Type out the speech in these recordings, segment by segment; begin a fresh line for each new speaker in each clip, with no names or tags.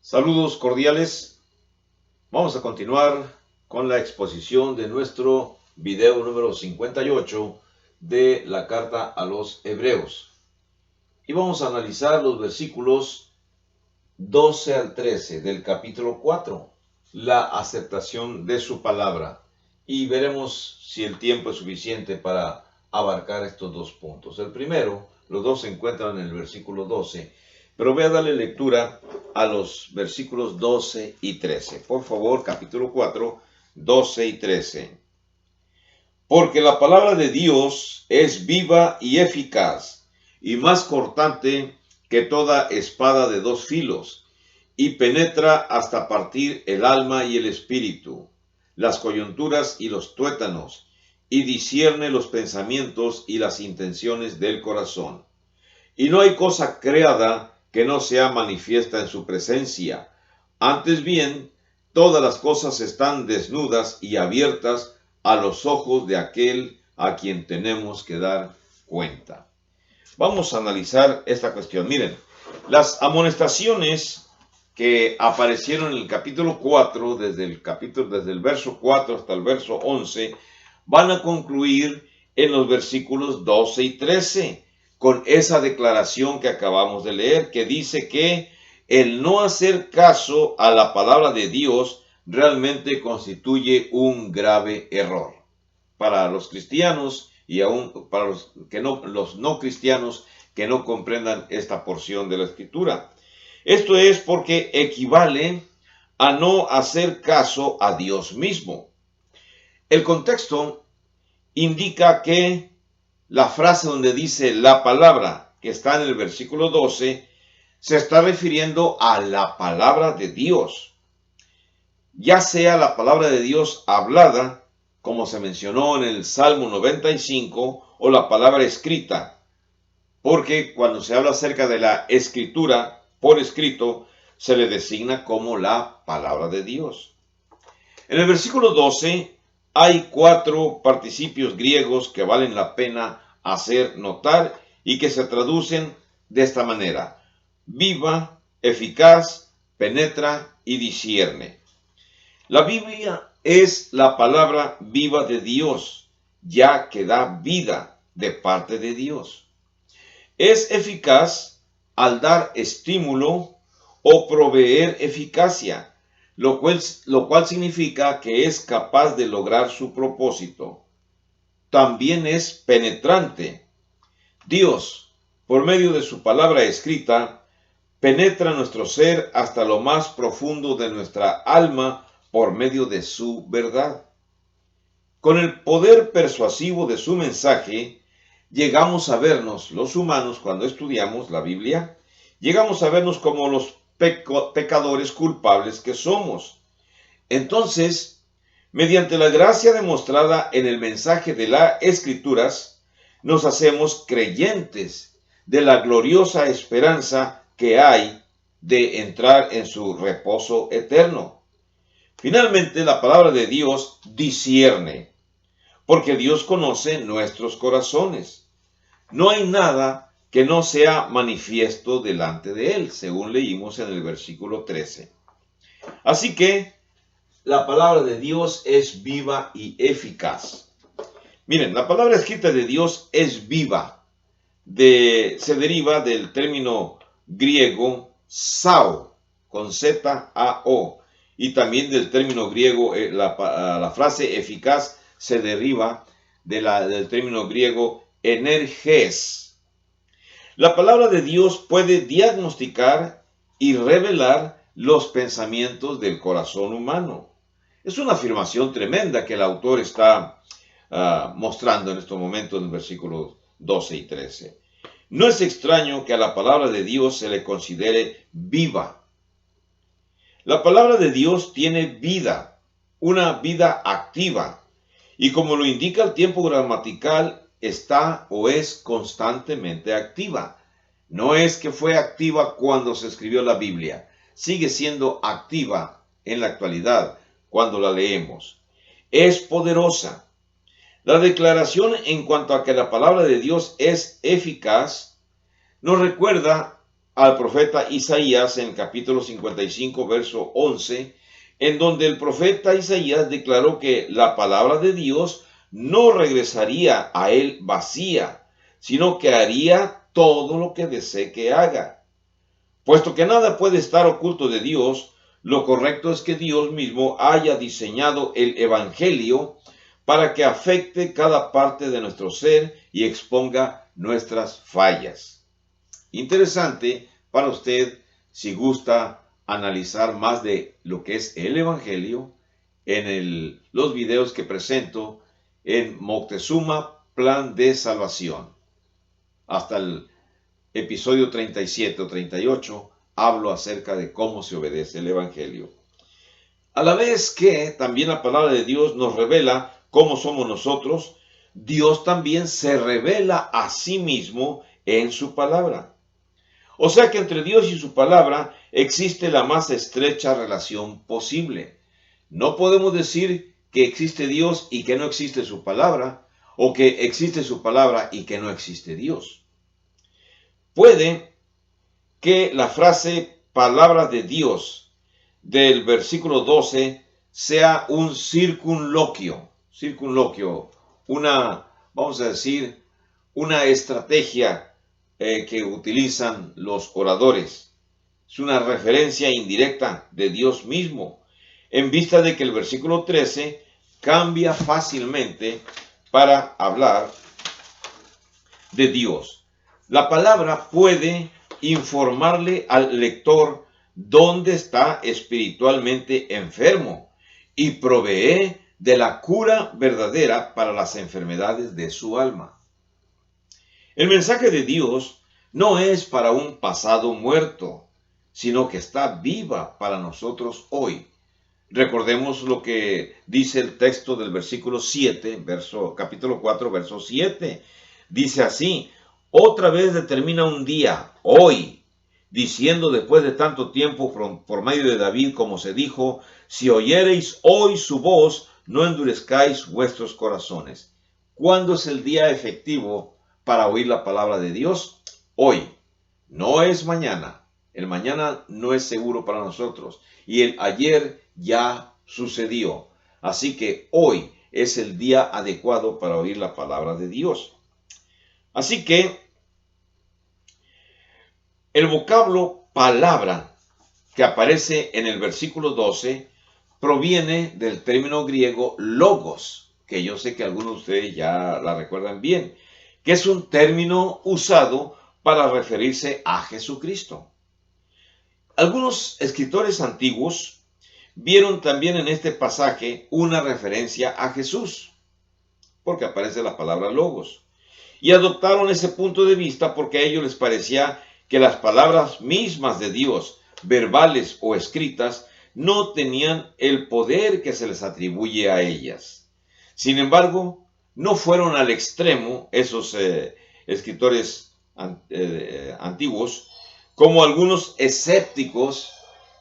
Saludos cordiales. Vamos a continuar con la exposición de nuestro video número 58 de la carta a los Hebreos. Y vamos a analizar los versículos 12 al 13 del capítulo 4, la aceptación de su palabra. Y veremos si el tiempo es suficiente para abarcar estos dos puntos. El primero, los dos se encuentran en el versículo 12, pero voy a darle lectura a los versículos 12 y 13. Por favor, capítulo 4, 12 y 13. Porque la palabra de Dios es viva y eficaz, y más cortante que toda espada de dos filos, y penetra hasta partir el alma y el espíritu, las coyunturas y los tuétanos, y discierne los pensamientos y las intenciones del corazón. Y no hay cosa creada que no sea manifiesta en su presencia. Antes bien, todas las cosas están desnudas y abiertas a los ojos de aquel a quien tenemos que dar cuenta. Vamos a analizar esta cuestión. Miren, las amonestaciones que aparecieron en el capítulo 4, desde el verso 4 hasta el verso 11, van a concluir en los versículos 12 y 13, con esa declaración que acabamos de leer, que dice que el no hacer caso a la palabra de Dios realmente constituye un grave error. Para los cristianos y aún para los no cristianos que no comprendan esta porción de la Escritura. Esto es porque equivale a no hacer caso a Dios mismo. El contexto indica que la frase donde dice la palabra, que está en el versículo 12, se está refiriendo a la palabra de Dios. Ya sea la palabra de Dios hablada, como se mencionó en el Salmo 95, o la palabra escrita, porque cuando se habla acerca de la escritura por escrito, se le designa como la palabra de Dios. En el versículo 12 hay 4 participios griegos que valen la pena hacer notar y que se traducen de esta manera: viva, eficaz, penetra y discierne. La Biblia es la palabra viva de Dios, ya que da vida de parte de Dios. Es eficaz al dar estímulo o proveer eficacia, lo cual significa que es capaz de lograr su propósito. También es penetrante. Dios, por medio de su palabra escrita, penetra nuestro ser hasta lo más profundo de nuestra alma por medio de su verdad. Con el poder persuasivo de su mensaje, llegamos a vernos, los humanos, cuando estudiamos la Biblia, llegamos a vernos como los pecadores culpables que somos. Entonces, mediante la gracia demostrada en el mensaje de las Escrituras, nos hacemos creyentes de la gloriosa esperanza que hay de entrar en su reposo eterno. Finalmente, la palabra de Dios discierne, porque Dios conoce nuestros corazones. No hay nada que no sea manifiesto delante de Él, según leímos en el versículo 13. Así que la palabra de Dios es viva y eficaz. Miren, la palabra escrita de Dios es viva. Se deriva del término griego sao, con Z-A-O, y también del término griego, la frase eficaz se deriva del término griego energes. La palabra de Dios puede diagnosticar y revelar los pensamientos del corazón humano. Es una afirmación tremenda que el autor está mostrando en estos momentos en los versículos 12 y 13. No es extraño que a la palabra de Dios se le considere viva. La palabra de Dios tiene vida, una vida activa, y como lo indica el tiempo gramatical, está o es constantemente activa. No es que fue activa cuando se escribió la Biblia, sigue siendo activa en la actualidad cuando la leemos. Es poderosa. La declaración en cuanto a que la palabra de Dios es eficaz nos recuerda al profeta Isaías en capítulo 55, verso 11, en donde el profeta Isaías declaró que la palabra de Dios no regresaría a él vacía, sino que haría todo lo que desee que haga. Puesto que nada puede estar oculto de Dios, lo correcto es que Dios mismo haya diseñado el Evangelio para que afecte cada parte de nuestro ser y exponga nuestras fallas. Interesante para usted, si gusta analizar más de lo que es el Evangelio, en los videos que presento en Moctezuma, Plan de Salvación. Hasta el episodio 37 o 38, hablo acerca de cómo se obedece el Evangelio. A la vez que también la palabra de Dios nos revela cómo somos nosotros, Dios también se revela a sí mismo en su palabra. O sea que entre Dios y su palabra existe la más estrecha relación posible. No podemos decir que existe Dios y que no existe su palabra, o que existe su palabra y que no existe Dios. Puede que la frase palabra de Dios del versículo 12 sea un circunloquio, vamos a decir, una estrategia que utilizan los oradores. Es una referencia indirecta de Dios mismo, en vista de que el versículo 13 cambia fácilmente para hablar de Dios. La palabra puede informarle al lector dónde está espiritualmente enfermo y provee de la cura verdadera para las enfermedades de su alma. El mensaje de Dios no es para un pasado muerto, sino que está viva para nosotros hoy. Recordemos lo que dice el texto del versículo 7, capítulo 4, verso 7. Dice así: otra vez determina un día, hoy, diciendo después de tanto tiempo por medio de David, como se dijo: si oyereis hoy su voz, no endurezcáis vuestros corazones. ¿Cuándo es el día efectivo para oír la palabra de Dios? Hoy, no es mañana. El mañana no es seguro para nosotros y el ayer ya sucedió. Así que hoy es el día adecuado para oír la palabra de Dios. Así que el vocablo palabra que aparece en el versículo 12 proviene del término griego logos, que yo sé que algunos de ustedes ya la recuerdan bien, que es un término usado para referirse a Jesucristo. Algunos escritores antiguos vieron también en este pasaje una referencia a Jesús, porque aparece la palabra logos, y adoptaron ese punto de vista porque a ellos les parecía que las palabras mismas de Dios, verbales o escritas, no tenían el poder que se les atribuye a ellas. Sin embargo, no fueron al extremo esos escritores antiguos, como algunos escépticos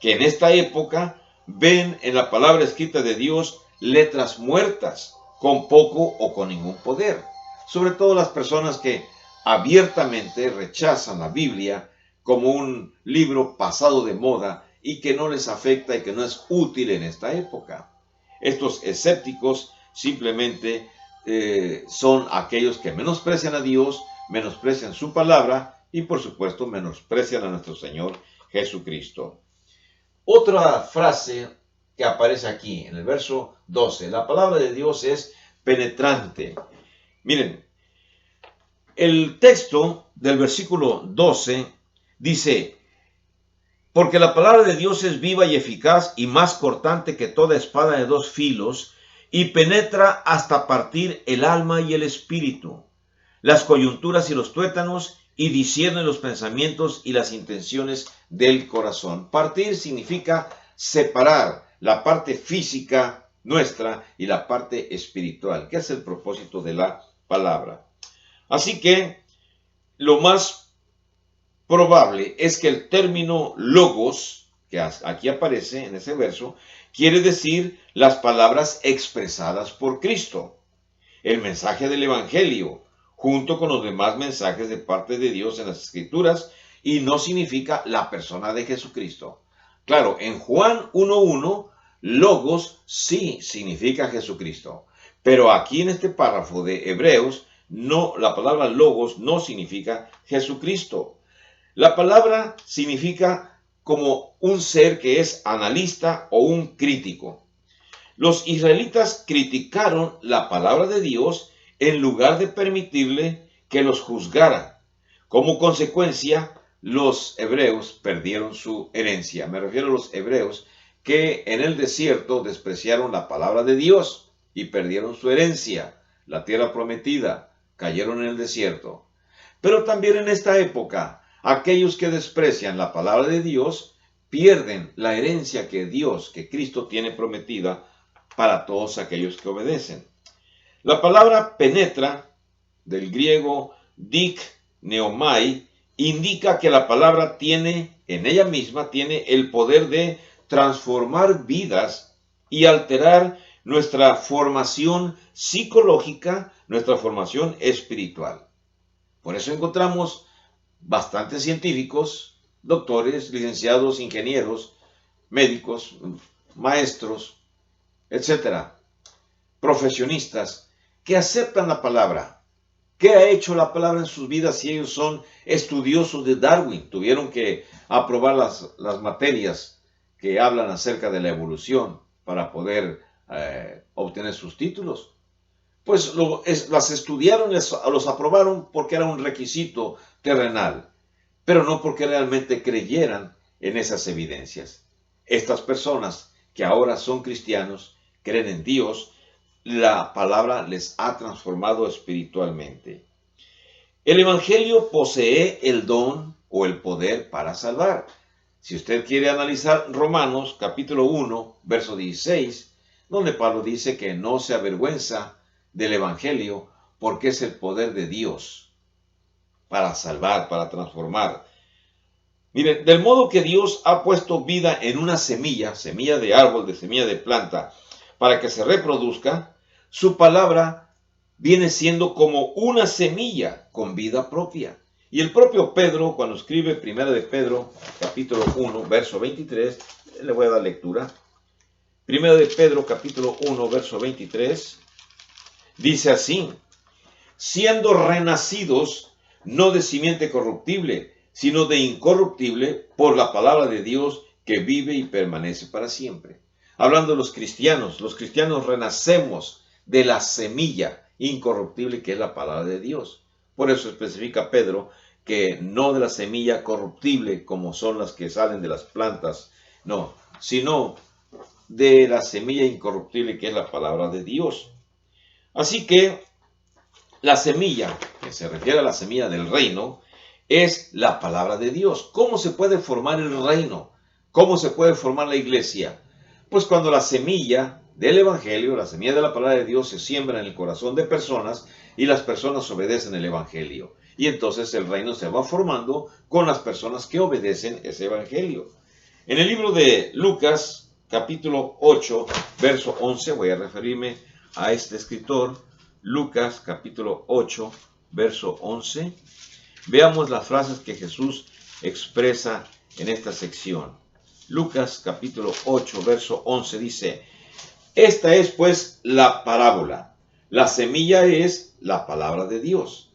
que en esta época ven en la palabra escrita de Dios letras muertas, con poco o con ningún poder. Sobre todo las personas que abiertamente rechazan la Biblia como un libro pasado de moda y que no les afecta y que no es útil en esta época. Estos escépticos simplemente son aquellos que menosprecian a Dios, menosprecian su palabra y por supuesto menosprecian a nuestro Señor Jesucristo. Otra frase que aparece aquí en el verso 12, la palabra de Dios es penetrante. Miren, el texto del versículo 12 dice: porque la palabra de Dios es viva y eficaz y más cortante que toda espada de dos filos y penetra hasta partir el alma y el espíritu, las coyunturas y los tuétanos, y discierne los pensamientos y las intenciones del corazón. Partir significa separar la parte física nuestra y la parte espiritual, que es el propósito de la palabra. Así que lo más probable es que el término logos, que aquí aparece en ese verso, quiere decir las palabras expresadas por Cristo, el mensaje del Evangelio, junto con los demás mensajes de parte de Dios en las Escrituras y no significa la persona de Jesucristo. Claro, en Juan 1:1, logos sí significa Jesucristo. Pero aquí en este párrafo de Hebreos, no, la palabra logos no significa Jesucristo. La palabra significa como un ser que es analista o un crítico. Los israelitas criticaron la palabra de Dios en lugar de permitirle que los juzgara. Como consecuencia, los hebreos perdieron su herencia. Me refiero a los hebreos que en el desierto despreciaron la palabra de Dios y perdieron su herencia, la tierra prometida, cayeron en el desierto. Pero también en esta época, aquellos que desprecian la palabra de Dios pierden la herencia que Dios, que Cristo tiene prometida para todos aquellos que obedecen. La palabra penetra, del griego dik neomai, indica que la palabra tiene, en ella misma, tiene el poder de transformar vidas y alterar nuestra formación psicológica, nuestra formación espiritual. Por eso encontramos bastantes científicos, doctores, licenciados, ingenieros, médicos, maestros, etcétera, profesionistas que aceptan la palabra. ¿Qué ha hecho la palabra en sus vidas si ellos son estudiosos de Darwin? Tuvieron que aprobar las materias que hablan acerca de la evolución para poder obtener sus títulos. Pues las estudiaron, los aprobaron porque era un requisito terrenal, pero no porque realmente creyeran en esas evidencias. Estas personas que ahora son cristianos, creen en Dios, la palabra les ha transformado espiritualmente. El Evangelio posee el don o el poder para salvar. Si usted quiere analizar Romanos capítulo 1, verso 16, donde Pablo dice que no se avergüenza del Evangelio porque es el poder de Dios para salvar, para transformar. Miren, del modo que Dios ha puesto vida en una semilla, semilla de árbol, de semilla de planta, para que se reproduzca, su palabra viene siendo como una semilla con vida propia. Y el propio Pedro, cuando escribe 1 de Pedro, capítulo 1, verso 23, le voy a dar lectura. 1 de Pedro, capítulo 1, verso 23, dice así: siendo renacidos no de simiente corruptible, sino de incorruptible, por la palabra de Dios que vive y permanece para siempre. Hablando de los cristianos renacemos de la semilla incorruptible que es la palabra de Dios. Por eso especifica Pedro que no de la semilla corruptible como son las que salen de las plantas, no, sino de la semilla incorruptible que es la palabra de Dios. Así que la semilla, que se refiere a la semilla del reino, es la palabra de Dios. ¿Cómo se puede formar el reino? ¿Cómo se puede formar la iglesia? Pues cuando la semilla del evangelio, la semilla de la palabra de Dios se siembra en el corazón de personas y las personas obedecen el evangelio. Y entonces el reino se va formando con las personas que obedecen ese evangelio. En el libro de Lucas, capítulo 8, verso 11, voy a referirme a este escritor, Lucas capítulo 8, verso 11. Veamos las frases que Jesús expresa en esta sección. Lucas capítulo 8, verso 11 dice: esta es pues la parábola. La semilla es la palabra de Dios.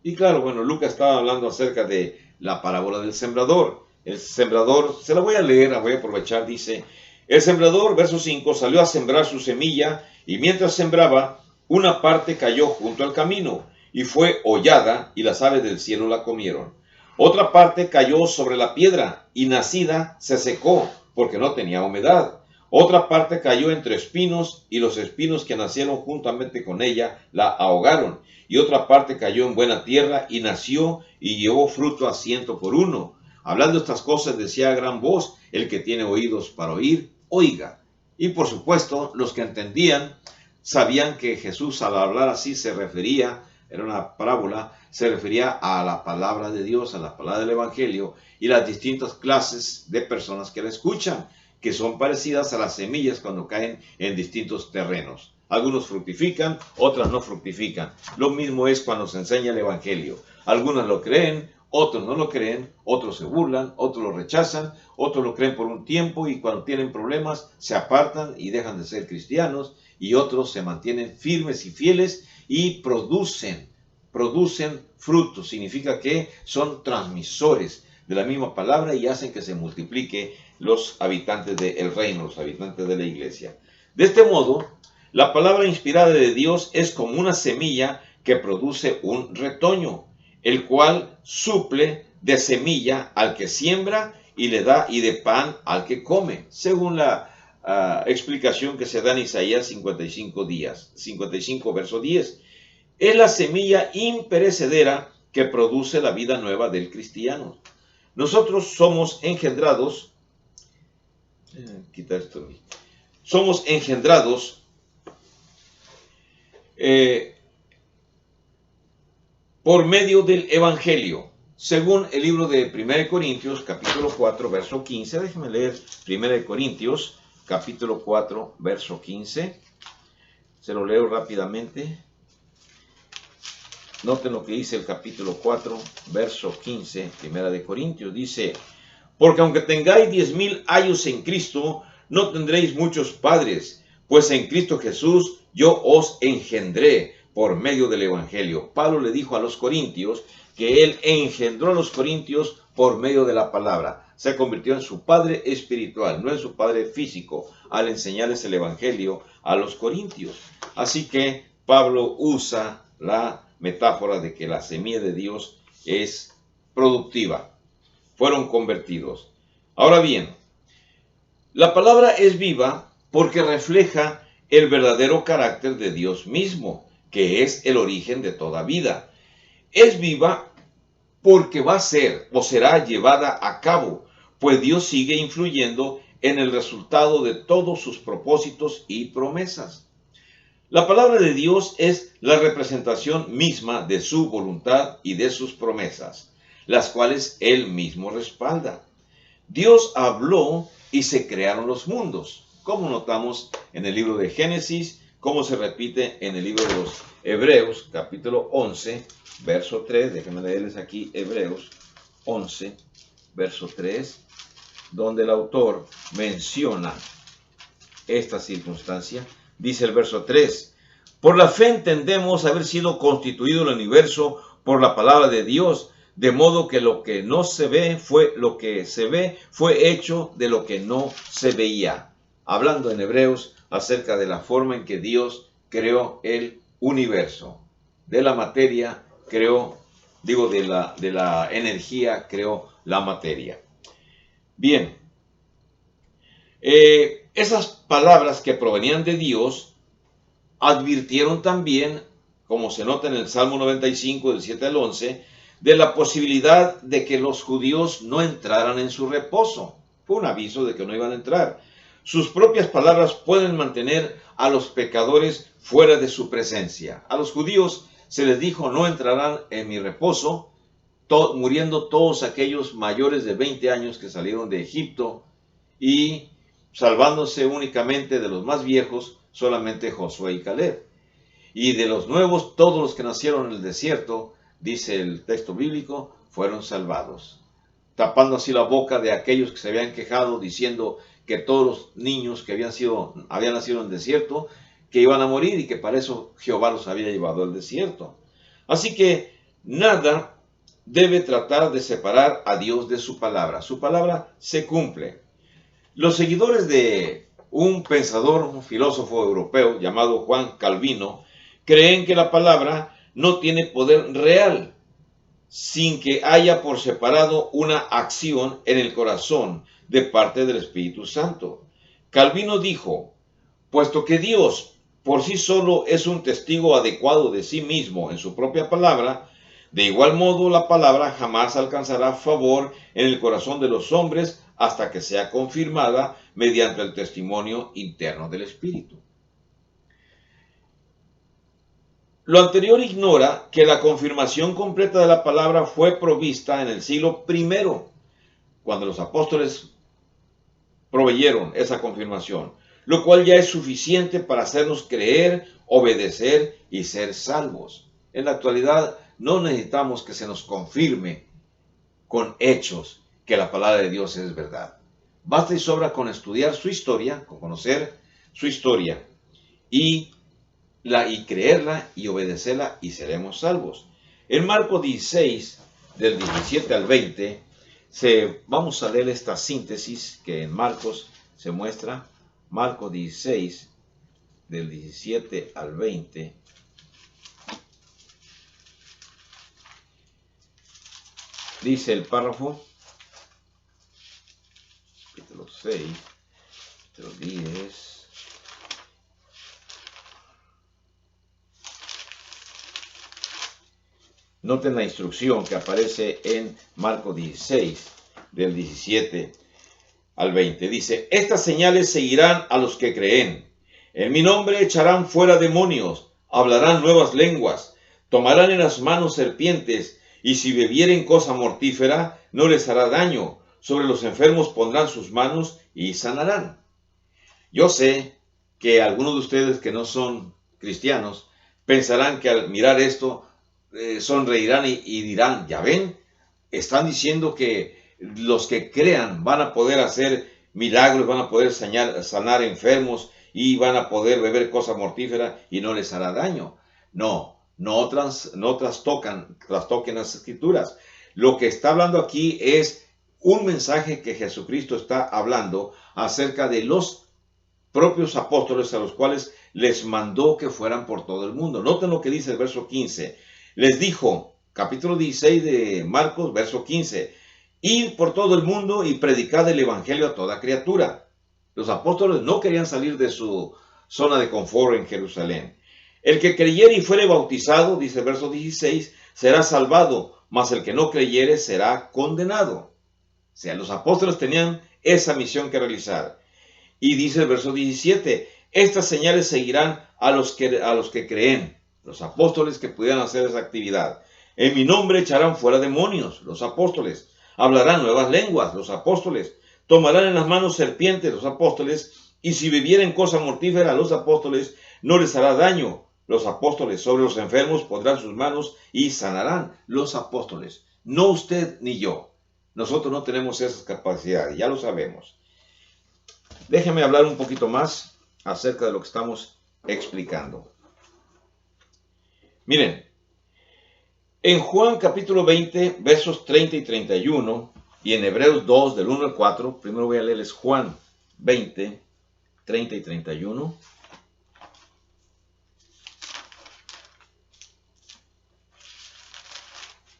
Y claro, bueno, Lucas estaba hablando acerca de la parábola del sembrador. El sembrador, se la voy a leer, la voy a aprovechar, dice: el sembrador, verso 5, salió a sembrar su semilla y mientras sembraba, una parte cayó junto al camino y fue hollada y las aves del cielo la comieron. Otra parte cayó sobre la piedra y nacida se secó porque no tenía humedad. Otra parte cayó entre espinos y los espinos que nacieron juntamente con ella la ahogaron. Y otra parte cayó en buena tierra y nació y llevó fruto a 100 por 1. Hablando estas cosas decía a gran voz: el que tiene oídos para oír, oiga. Y por supuesto, los que entendían sabían que Jesús al hablar así se refería, era una parábola, se refería a la palabra de Dios, a la palabra del evangelio y las distintas clases de personas que la escuchan, que son parecidas a las semillas cuando caen en distintos terrenos. Algunos fructifican, otras no fructifican. Lo mismo es cuando se enseña el evangelio. Algunas lo creen, otros no lo creen, otros se burlan, otros lo rechazan, otros lo creen por un tiempo y cuando tienen problemas se apartan y dejan de ser cristianos, y otros se mantienen firmes y fieles y producen frutos. Significa que son transmisores de la misma palabra y hacen que se multiplique los habitantes del reino, los habitantes de la iglesia. De este modo, la palabra inspirada de Dios es como una semilla que produce un retoño, el cual suple de semilla al que siembra y le da y de pan al que come, según la explicación que se da en Isaías 55 verso 10. Es la semilla imperecedera que produce la vida nueva del cristiano. Nosotros somos engendrados, somos engendrados por medio del Evangelio, según el libro de 1 Corintios, capítulo 4, verso 15. Déjenme leer 1 Corintios, capítulo 4, verso 15. Se lo leo rápidamente. Noten lo que dice el capítulo 4, verso 15, 1 Corintios. Dice, porque aunque tengáis 10,000 años en Cristo, no tendréis muchos padres, pues en Cristo Jesús yo os engendré por medio del Evangelio. Pablo le dijo a los corintios que él engendró a los corintios por medio de la palabra. Se convirtió en su padre espiritual, no en su padre físico, al enseñarles el Evangelio a los corintios. Así que Pablo usa la metáfora de que la semilla de Dios es productiva. Fueron convertidos. Ahora bien, la palabra es viva porque refleja el verdadero carácter de Dios mismo, que es el origen de toda vida. Es viva porque va a ser o será llevada a cabo, pues Dios sigue influyendo en el resultado de todos sus propósitos y promesas. La palabra de Dios es la representación misma de su voluntad y de sus promesas, las cuales Él mismo respalda. Dios habló y se crearon los mundos, como notamos en el libro de Génesis, como se repite en el libro de los Hebreos, capítulo 11, verso 3. Déjenme leerles aquí Hebreos 11, verso 3, donde el autor menciona esta circunstancia. Dice el verso 3, por la fe entendemos haber sido constituido el universo por la palabra de Dios, de modo que lo que no se ve fue lo que se ve, fue hecho de lo que no se veía. Hablando en Hebreos acerca de la forma en que Dios creó el universo. De la materia creó, de la energía creó la materia. Bien, esas palabras que provenían de Dios advirtieron también, como se nota en el Salmo 95, del 7 al 11, de la posibilidad de que los judíos no entraran en su reposo. Fue un aviso de que no iban a entrar. Sus propias palabras pueden mantener a los pecadores fuera de su presencia. A los judíos se les dijo, no entrarán en mi reposo, muriendo todos aquellos mayores de 20 años que salieron de Egipto y salvándose únicamente de los más viejos, solamente Josué y Caleb. Y de los nuevos, todos los que nacieron en el desierto, dice el texto bíblico, fueron salvados. Tapando así la boca de aquellos que se habían quejado, diciendo que todos los niños que habían nacido en el desierto, que iban a morir y que para eso Jehová los había llevado al desierto. Así que nada debe tratar de separar a Dios de su palabra. Su palabra se cumple. Los seguidores de un pensador, un filósofo europeo llamado Juan Calvino, creen que la palabra no tiene poder real, sin que haya por separado una acción en el corazón de parte del Espíritu Santo. Calvino dijo, puesto que Dios por sí solo es un testigo adecuado de sí mismo en su propia palabra, de igual modo la palabra jamás alcanzará favor en el corazón de los hombres hasta que sea confirmada mediante el testimonio interno del Espíritu. Lo anterior ignora que la confirmación completa de la palabra fue provista en el siglo I, cuando los apóstoles proveyeron esa confirmación, lo cual ya es suficiente para hacernos creer, obedecer y ser salvos. En la actualidad no necesitamos que se nos confirme con hechos que la palabra de Dios es verdad. Basta y sobra con estudiar su historia, con conocer su historia y creerla y obedecerla y seremos salvos. En Marcos 16, del 17 al 20, vamos a leer esta síntesis que en Marcos se muestra. Marcos 16, del 17 al 20. Dice el párrafo, capítulo 6, capítulo 10. Noten la instrucción que aparece en Marcos 16, del 17 al 20. Dice, estas señales seguirán a los que creen. En mi nombre echarán fuera demonios, hablarán nuevas lenguas, tomarán en las manos serpientes, y si bebieren cosa mortífera, no les hará daño. Sobre los enfermos pondrán sus manos y sanarán. Yo sé que algunos de ustedes que no son cristianos pensarán que al mirar esto sonreirán y dirán, ya ven, están diciendo que los que crean van a poder hacer milagros, van a poder sanar enfermos y van a poder beber cosa mortífera y no les hará daño. No trastoquen las escrituras. Lo que está hablando aquí es un mensaje que Jesucristo está hablando acerca de los propios apóstoles a los cuales les mandó que fueran por todo el mundo. Noten lo que dice el verso 15. Les dijo, capítulo 16 de Marcos, verso 15, id por todo el mundo y predicad el evangelio a toda criatura. Los apóstoles no querían salir de su zona de confort en Jerusalén. El que creyere y fuere bautizado, dice el verso 16, será salvado, mas el que no creyere será condenado. O sea, los apóstoles tenían esa misión que realizar. Y dice el verso 17, estas señales seguirán a los que creen, los apóstoles que pudieran hacer esa actividad. En mi nombre echarán fuera demonios, los apóstoles. Hablarán nuevas lenguas, los apóstoles. Tomarán en las manos serpientes, los apóstoles. Y si bebieren cosa mortífera, los apóstoles, no les hará daño. Los apóstoles sobre los enfermos pondrán sus manos y sanarán. Los apóstoles, no usted ni yo. Nosotros no tenemos esas capacidades, ya lo sabemos. Déjenme hablar un poquito más acerca de lo que estamos explicando. Miren, en Juan capítulo 20, versos 30 y 31, y en Hebreos 2, del 1 al 4, primero voy a leerles Juan 20, 30 y 31.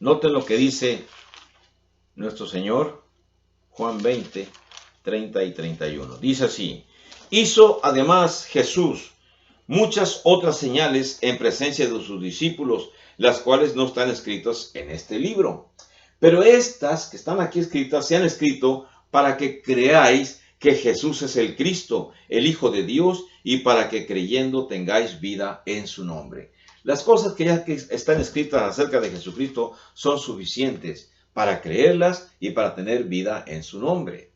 Noten lo que dice nuestro Señor, Juan 20, 30 y 31. Dice así, hizo además Jesús muchas otras señales en presencia de sus discípulos, las cuales no están escritas en este libro. Pero estas que están aquí escritas se han escrito para que creáis que Jesús es el Cristo, el Hijo de Dios, y para que creyendo tengáis vida en su nombre. Las cosas que ya están escritas acerca de Jesucristo son suficientes para creerlas y para tener vida en su nombre.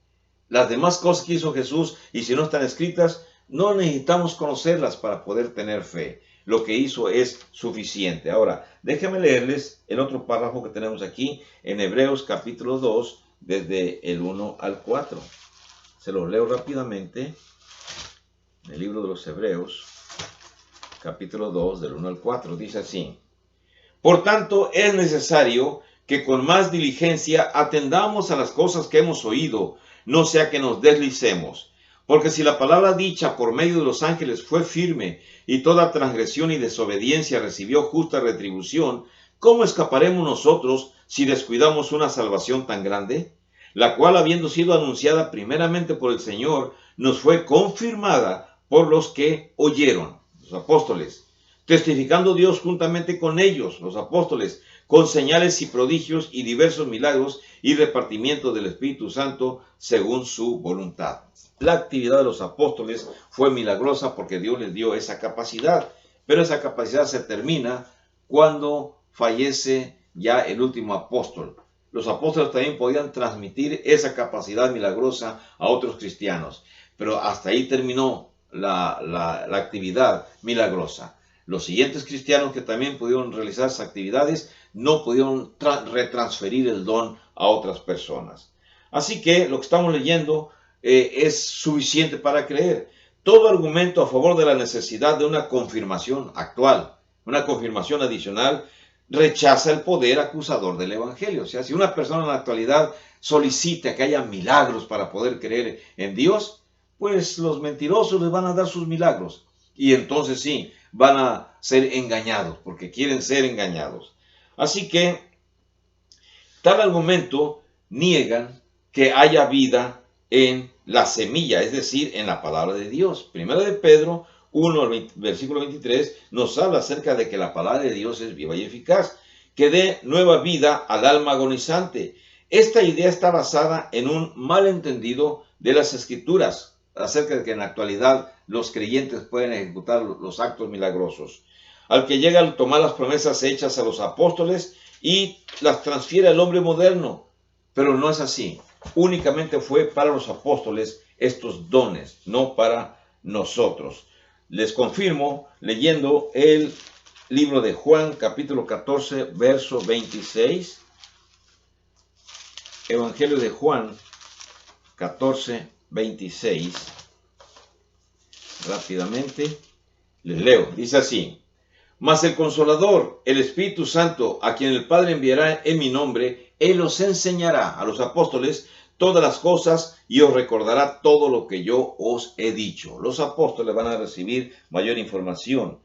Las demás cosas que hizo Jesús, y si no están escritas, no necesitamos conocerlas para poder tener fe. Lo que hizo es suficiente. Ahora, déjenme leerles el otro párrafo que tenemos aquí en Hebreos capítulo 2, desde el 1 al 4. Se los leo rápidamente. En el libro de los Hebreos, capítulo 2, del 1 al 4, dice así. Por tanto, es necesario que con más diligencia atendamos a las cosas que hemos oído, no sea que nos deslicemos. Porque si la palabra dicha por medio de los ángeles fue firme, y toda transgresión y desobediencia recibió justa retribución, ¿cómo escaparemos nosotros si descuidamos una salvación tan grande? La cual, habiendo sido anunciada primeramente por el Señor, nos fue confirmada por los que oyeron, los apóstoles, testificando Dios juntamente con ellos, los apóstoles, con señales y prodigios y diversos milagros y repartimiento del Espíritu Santo según su voluntad. La actividad de los apóstoles fue milagrosa porque Dios les dio esa capacidad, pero esa capacidad se termina cuando fallece ya el último apóstol. Los apóstoles también podían transmitir esa capacidad milagrosa a otros cristianos, pero hasta ahí terminó la actividad milagrosa. Los siguientes cristianos que también pudieron realizar esas actividades no pudieron retransferir el don a otras personas. Así que lo que estamos leyendo es suficiente para creer. Todo argumento a favor de la necesidad de una confirmación actual, una confirmación adicional, rechaza el poder acusador del Evangelio. O sea, si una persona en la actualidad solicita que haya milagros para poder creer en Dios, pues los mentirosos les van a dar sus milagros. Y entonces sí, van a ser engañados, porque quieren ser engañados. Así que, tal argumento niegan que haya vida en la semilla, es decir, en la palabra de Dios. Primera de Pedro 1, versículo 23, nos habla acerca de que la palabra de Dios es viva y eficaz, que dé nueva vida al alma agonizante. Esta idea está basada en un malentendido de las Escrituras, acerca de que en la actualidad los creyentes pueden ejecutar los actos milagrosos. Al que llega a tomar las promesas hechas a los apóstoles y las transfiere al hombre moderno. Pero no es así. Únicamente fue para los apóstoles estos dones, no para nosotros. Les confirmo leyendo el libro de Juan, capítulo 14, verso 26. Evangelio de Juan, 14, 26. Rápidamente les leo. Dice así: Mas el Consolador, el Espíritu Santo, a quien el Padre enviará en mi nombre, Él os enseñará, a los apóstoles, todas las cosas y os recordará todo lo que yo os he dicho. Los apóstoles van a recibir mayor información.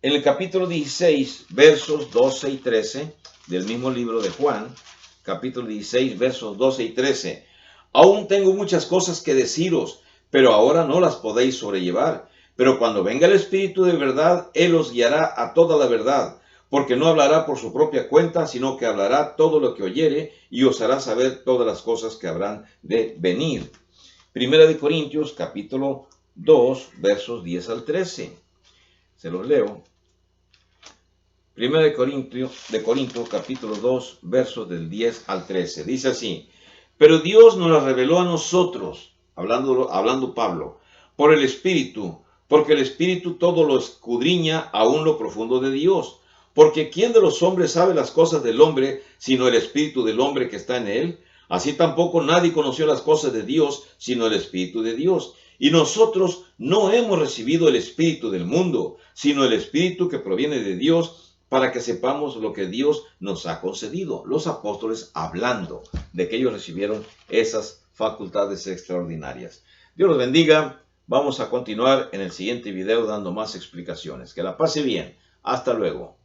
En el capítulo 16, versos 12 y 13 del mismo libro de Juan, capítulo 16, versos 12 y 13. Aún tengo muchas cosas que deciros, pero ahora no las podéis sobrellevar. Pero cuando venga el Espíritu de verdad, Él os guiará a toda la verdad, porque no hablará por su propia cuenta, sino que hablará todo lo que oyere y os hará saber todas las cosas que habrán de venir. Primera de Corintios, capítulo 2, versos 10 al 13. Se los leo. Primera de Corintios, capítulo 2, versos del 10 al 13. Dice así: Pero Dios nos la reveló a nosotros, hablando Pablo, por el Espíritu, porque el Espíritu todo lo escudriña aún lo profundo de Dios. Porque ¿quién de los hombres sabe las cosas del hombre, sino el Espíritu del hombre que está en él? Así tampoco nadie conoció las cosas de Dios, sino el Espíritu de Dios. Y nosotros no hemos recibido el Espíritu del mundo, sino el Espíritu que proviene de Dios, para que sepamos lo que Dios nos ha concedido. Los apóstoles hablando de que ellos recibieron esas facultades extraordinarias. Dios los bendiga. Vamos a continuar en el siguiente video dando más explicaciones. Que la pase bien. Hasta luego.